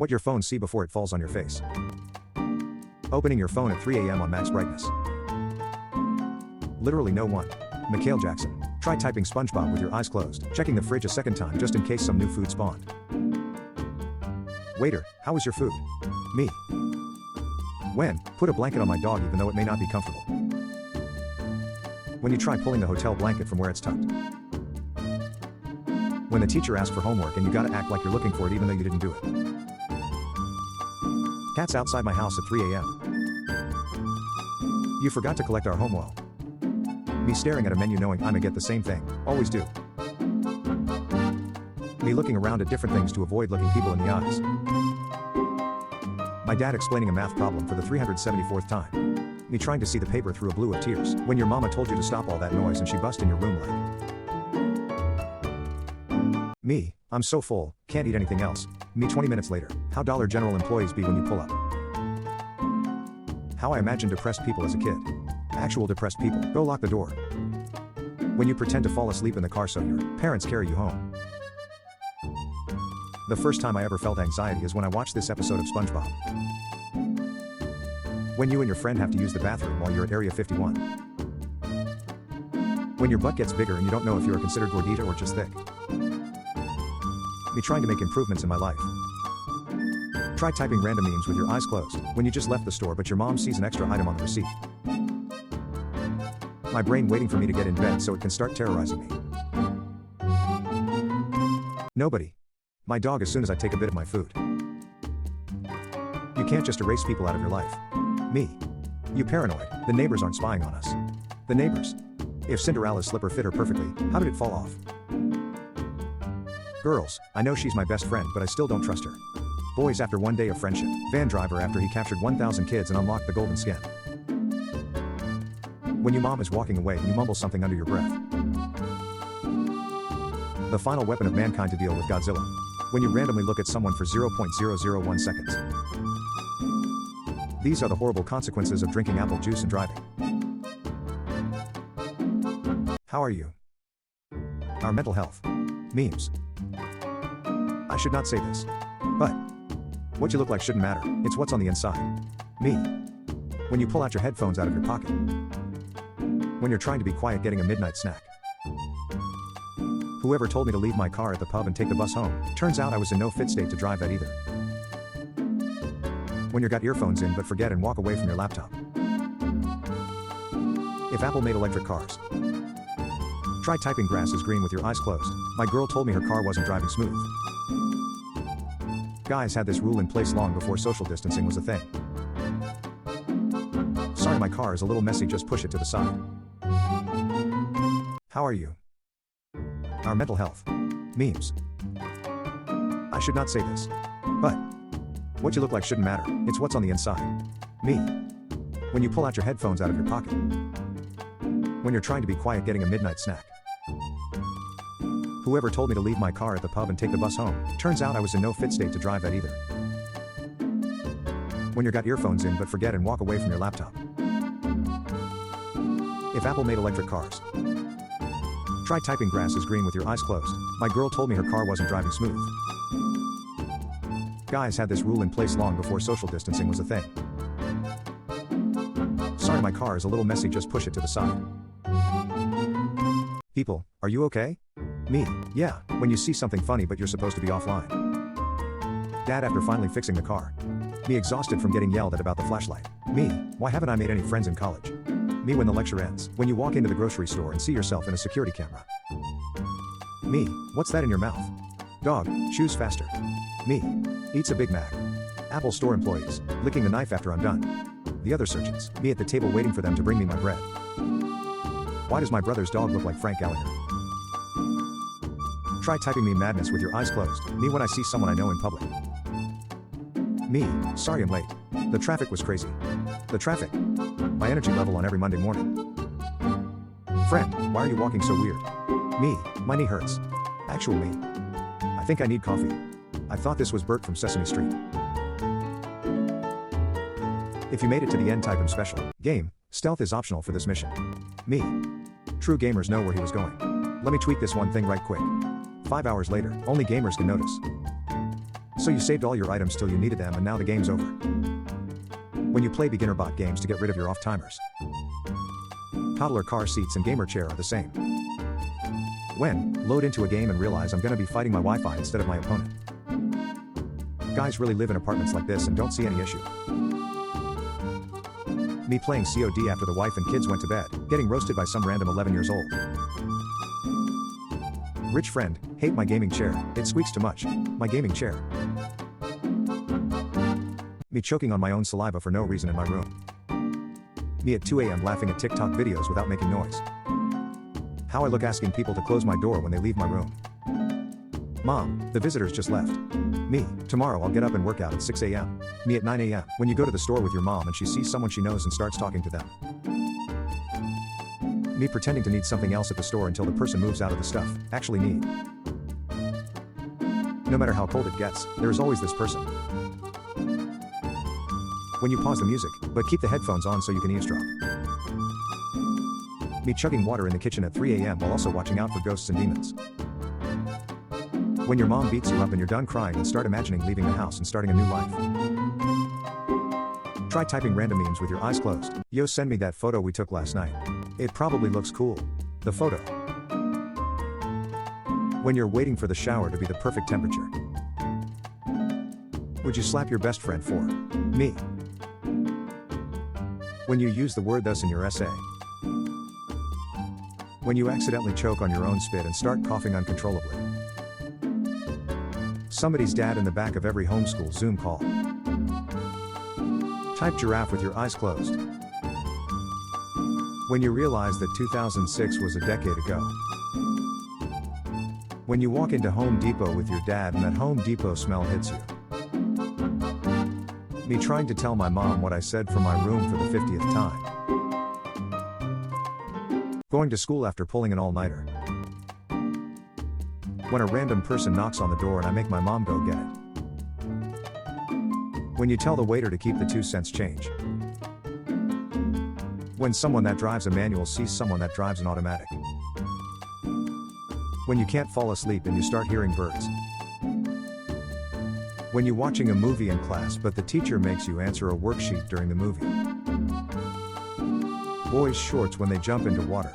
What your phone see before it falls on your face. Opening your phone at 3 a.m. on max brightness. Literally no one. Mikhail Jackson. Try typing SpongeBob with your eyes closed, checking the fridge a second time just in case some new food spawned. Waiter, how was your food? Me. When, put a blanket on my dog even though it may not be comfortable. When you try pulling the hotel blanket from where it's tucked. When the teacher asks for homework and you gotta act like you're looking for it even though you didn't do it. Cats outside my house at 3 a.m. You forgot to collect our home well. Me staring at a menu knowing I'ma get the same thing, always do. Me looking around at different things to avoid looking people in the eyes. My dad explaining a math problem for the 374th time. Me trying to see the paper through a blue of tears when your mama told you to stop all that noise and she bust in your room like. Me, I'm so full, can't eat anything else. Me 20 minutes later, how Dollar General employees be when you pull up. How I imagine depressed people as a kid. Actual depressed people, go lock the door. When you pretend to fall asleep in the car so your parents carry you home. The first time I ever felt anxiety is when I watched this episode of SpongeBob. When you and your friend have to use the bathroom while you're at Area 51. When your butt gets bigger and you don't know if you're considered gordita or just thick. Me trying to make improvements in my life. Try typing random memes with your eyes closed when you just left the store but your mom sees an extra item on the receipt. My brain waiting for me to get in bed so it can start terrorizing me. Nobody. My dog as soon as I take a bit of my food. You can't just erase people out of your life. Me. You paranoid, the neighbors aren't spying on us. The neighbors. If Cinderella's slipper fit her perfectly, how did it fall off? Girls, I know she's my best friend but I still don't trust her. Boys after one day of friendship. Van driver after he captured 1,000 kids and unlocked the golden skin. When your mom is walking away and you mumble something under your breath. The final weapon of mankind to deal with Godzilla. When you randomly look at someone for 0.001 seconds. These are the horrible consequences of drinking apple juice and driving. How are you? Our mental health. Memes. I should not say this. But what you look like shouldn't matter, it's what's on the inside. Me. When you pull out your headphones out of your pocket. When you're trying to be quiet getting a midnight snack. Whoever told me to leave my car at the pub and take the bus home, turns out I was in no fit state to drive that either. When you got earphones in but forget and walk away from your laptop. If Apple made electric cars. Try typing grass is green with your eyes closed. My girl told me her car wasn't driving smooth. Guys had this rule in place long before social distancing was a thing. Sorry my car is a little messy, just push it to the side. How are you? Our mental health. Memes. I should not say this. But what you look like shouldn't matter, it's what's on the inside. Me. When you pull out your headphones out of your pocket. When you're trying to be quiet getting a midnight snack. Whoever told me to leave my car at the pub and take the bus home, turns out I was in no fit state to drive that either. When you got earphones in but forget and walk away from your laptop. If Apple made electric cars. Try typing grass is green with your eyes closed. My girl told me her car wasn't driving smooth. Guys had this rule in place long before social distancing was a thing. Sorry my car is a little messy, just push it to the side. People, are you okay? Me, yeah, when you see something funny but you're supposed to be offline. Dad after finally fixing the car. Me exhausted from getting yelled at about the flashlight. Me, why haven't I made any friends in college? Me when the lecture ends, when you walk into the grocery store and see yourself in a security camera. Me, what's that in your mouth? Dog, chews faster. Me, eats a Big Mac. Apple store employees, licking the knife after I'm done. The other surgeons, me at the table waiting for them to bring me my bread. Why does my brother's dog look like Frank Gallagher? Try typing me madness with your eyes closed. Me when I see someone I know in public. Me, sorry I'm late. The traffic was crazy. The traffic. My energy level on every Monday morning. Friend, why are you walking so weird? Me, my knee hurts. Actual me. I think I need coffee. I thought this was Bert from Sesame Street. If you made it to the end, type him special. Game, stealth is optional for this mission. Me. True gamers know where he was going. Let me tweak this one thing right quick. 5 hours later, only gamers can notice. So you saved all your items till you needed them and now the game's over. When you play beginner bot games to get rid of your off-timers. Toddler car seats and gamer chair are the same. When load into a game and realize I'm gonna be fighting my Wi-Fi instead of my opponent. Guys really live in apartments like this and don't see any issue. Me playing COD after the wife and kids went to bed, getting roasted by some random 11 years old. Rich friend, hate my gaming chair, it squeaks too much. My gaming chair. Me choking on my own saliva for no reason in my room. Me at 2 a.m. laughing at TikTok videos without making noise. How I look asking people to close my door when they leave my room. Mom, the visitors just left. Me, tomorrow I'll get up and work out at 6 a.m. Me at 9 a.m. When you go to the store with your mom and she sees someone she knows and starts talking to them. Me pretending to need something else at the store until the person moves out of the stuff actually need. No matter how cold it gets, there is always this person. When you pause the music, but keep the headphones on so you can eavesdrop. Me chugging water in the kitchen at 3 a.m. while also watching out for ghosts and demons. When your mom beats you up and you're done crying and start imagining leaving the house and starting a new life. Try typing random memes with your eyes closed. Yo, send me that photo we took last night. It probably looks cool. The photo. When you're waiting for the shower to be the perfect temperature. Would you slap your best friend for? Me. When you use the word thus in your essay. When you accidentally choke on your own spit and start coughing uncontrollably. Somebody's dad in the back of every homeschool Zoom call. Type giraffe with your eyes closed. When you realize that 2006 was a decade ago. When you walk into Home Depot with your dad and that Home Depot smell hits you. Me trying to tell my mom what I said from my room for the 50th time. Going to school after pulling an all-nighter. When a random person knocks on the door and I make my mom go get it. When you tell the waiter to keep the 2-cent change. When someone that drives a manual sees someone that drives an automatic. When you can't fall asleep and you start hearing birds. When you're watching a movie in class but the teacher makes you answer a worksheet during the movie. Boys' shorts when they jump into water.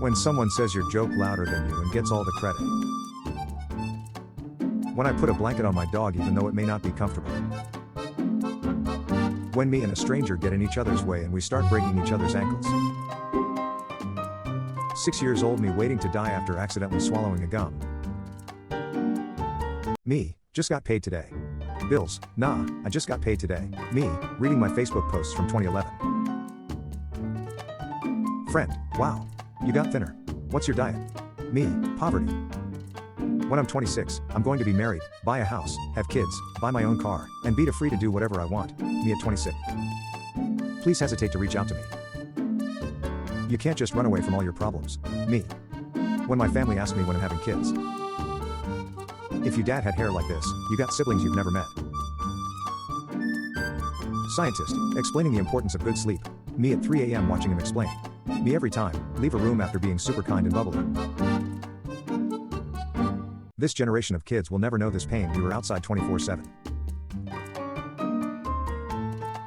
When someone says your joke louder than you and gets all the credit. When I put a blanket on my dog even though it may not be comfortable. When me and a stranger get in each other's way and we start breaking each other's ankles. 6 years old me waiting to die after accidentally swallowing a gum. Me, just got paid today. Bills, nah, I just got paid today. Me, reading my Facebook posts from 2011. Friend, wow, you got thinner. What's your diet? Me, poverty. When I'm 26, I'm going to be married, buy a house, have kids, buy my own car, and be free to do whatever I want. Me at 26. Please hesitate to reach out to me. You can't just run away from all your problems. Me. When my family asks me when I'm having kids. If your dad had hair like this, you got siblings you've never met. Scientist, explaining the importance of good sleep. Me at 3 a.m. watching him explain. Me every time, leave a room after being super kind and bubbly. This generation of kids will never know this pain. We were outside 24/7.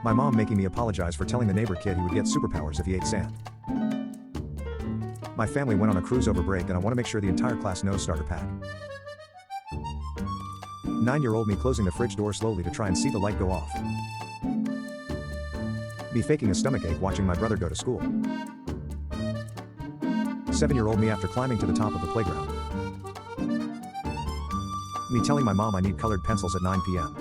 My mom making me apologize for telling the neighbor kid he would get superpowers if he ate sand. My family went on a cruise over break and I want to make sure the entire class knows starter pack. 9-year-old me closing the fridge door slowly to try and see the light go off. Me faking a stomachache watching my brother go to school. 7-year-old me after climbing to the top of the playground. Me telling my mom I need colored pencils at 9 p.m.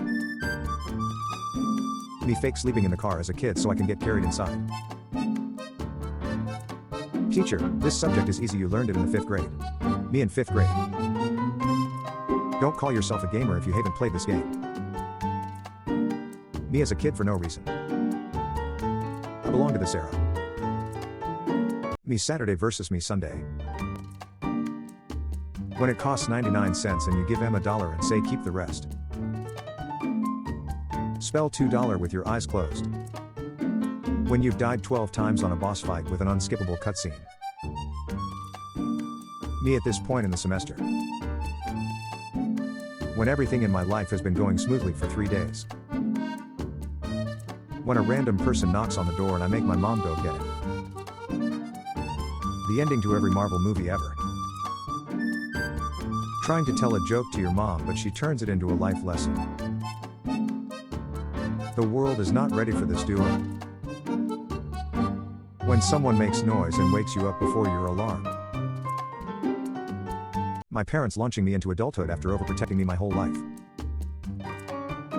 Me fake sleeping in the car as a kid so I can get carried inside. Teacher, this subject is easy, you learned it in the 5th grade. Me in 5th grade. Don't call yourself a gamer if you haven't played this game. Me as a kid for no reason. I belong to this era. Me Saturday versus me Sunday. When it costs 99 cents and you give them $1 and say keep the rest. Spell $2 with your eyes closed. When you've died 12 times on a boss fight with an unskippable cutscene. Me at this point in the semester. When everything in my life has been going smoothly for 3 days. When a random person knocks on the door and I make my mom go get him. The ending to every Marvel movie ever. Trying to tell a joke to your mom, but she turns it into a life lesson. The world is not ready for this duo. When someone makes noise and wakes you up before your alarm. My parents launching me into adulthood after overprotecting me my whole life.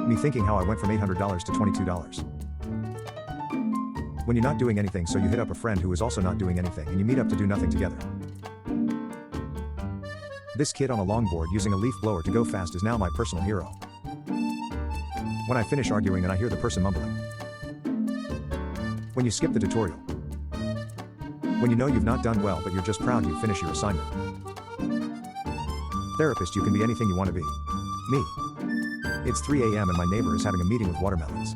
Me thinking how I went from $800 to $22. When you're not doing anything, so you hit up a friend who is also not doing anything and you meet up to do nothing together. This kid on a longboard using a leaf blower to go fast is now my personal hero. When I finish arguing and I hear the person mumbling. When you skip the tutorial. When you know you've not done well but you're just proud you finish your assignment. Therapist, you can be anything you want to be. Me. It's 3 a.m. and my neighbor is having a meeting with watermelons.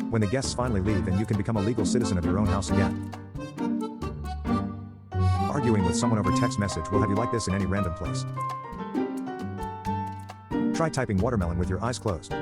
When the guests finally leave and you can become a legal citizen of your own house again. Arguing with someone over text message will have you like this in any random place. Try typing watermelon with your eyes closed.